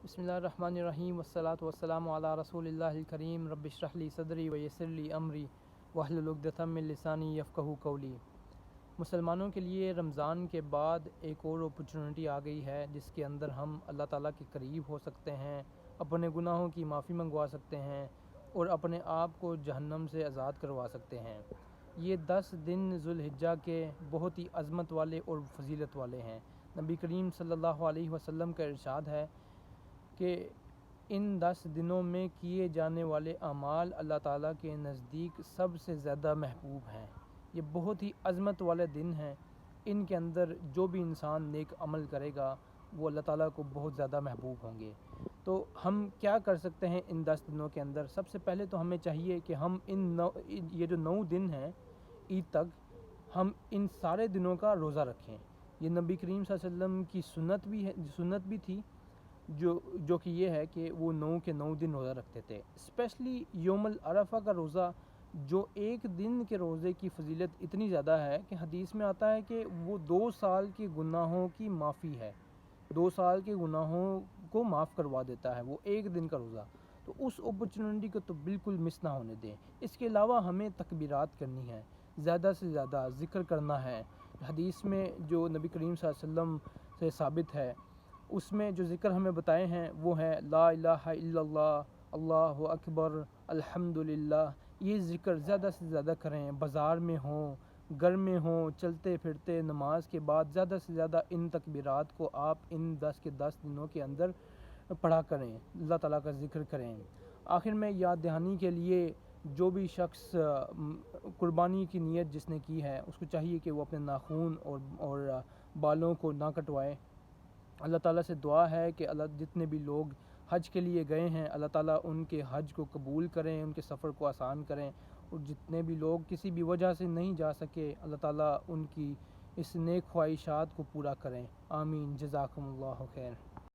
بسم اللہ الرحمن الرحیم والصلاة والسلام علی رسول اللہ الکریم رب اشرح لی صدری ویسر لی امری واحلل عقدۃ من لسانی یفقہوا قولی۔ مسلمانوں کے لیے رمضان کے بعد ایک اور اپرچونٹی آ گئی ہے جس کے اندر ہم اللہ تعالیٰ کے قریب ہو سکتے ہیں، اپنے گناہوں کی معافی منگوا سکتے ہیں اور اپنے آپ کو جہنم سے آزاد کروا سکتے ہیں۔ یہ 10 دن ذوالحجہ کے بہت ہی عظمت والے اور فضیلت والے ہیں۔ نبی کریم صلی اللہ علیہ وسلم کا ارشاد ہے کہ ان 10 دنوں میں کیے جانے والے اعمال اللہ تعالیٰ کے نزدیک سب سے زیادہ محبوب ہیں۔ یہ بہت ہی عظمت والے دن ہیں، ان کے اندر جو بھی انسان نیک عمل کرے گا وہ اللہ تعالیٰ کو بہت زیادہ محبوب ہوں گے۔ تو ہم کیا کر سکتے ہیں ان 10 دنوں کے اندر؟ سب سے پہلے تو ہمیں چاہیے کہ ہم یہ جو 9 دن ہیں عید تک، ہم ان سارے دنوں کا روزہ رکھیں۔ یہ نبی کریم صلی اللہ علیہ وسلم کی سنت بھی تھی، جو کہ یہ ہے کہ وہ 9 کے 9 دن روزہ رکھتے تھے۔ اسپیشلی یوم العرفہ کا روزہ، جو ایک دن کے روزے کی فضیلت اتنی زیادہ ہے کہ حدیث میں آتا ہے کہ وہ 2 سال کے گناہوں کی معافی ہے، 2 سال کے گناہوں کو معاف کروا دیتا ہے وہ ایک دن کا روزہ۔ تو اس اپرچونٹی کو تو بالکل مس نہ ہونے دیں۔ اس کے علاوہ ہمیں تکبیرات کرنی ہے، زیادہ سے زیادہ ذکر کرنا ہے۔ حدیث میں جو نبی کریم صلی اللہ علیہ وسلم سے ثابت ہے، اس میں جو ذکر ہمیں بتائے ہیں وہ ہے لا الہ الا اللہ، اللہ اکبر، الحمدللہ۔ یہ ذکر زیادہ سے زیادہ کریں، بازار میں ہوں، گھر میں ہوں، چلتے پھرتے، نماز کے بعد زیادہ سے زیادہ ان تکبیرات کو آپ ان 10 کے 10 دنوں کے اندر پڑھا کریں، اللہ تعالیٰ کا ذکر کریں۔ آخر میں یاد دہانی کے لیے، جو بھی شخص قربانی کی نیت جس نے کی ہے اس کو چاہیے کہ وہ اپنے ناخن اور بالوں کو نہ کٹوائے۔ اللہ تعالیٰ سے دعا ہے کہ جتنے بھی لوگ حج کے لیے گئے ہیں، اللہ تعالیٰ ان کے حج کو قبول کریں، ان کے سفر کو آسان کریں، اور جتنے بھی لوگ کسی بھی وجہ سے نہیں جا سکے، اللہ تعالیٰ ان کی اس نیک خواہشات کو پورا کریں۔ آمین۔ جزاکم اللہ خیر۔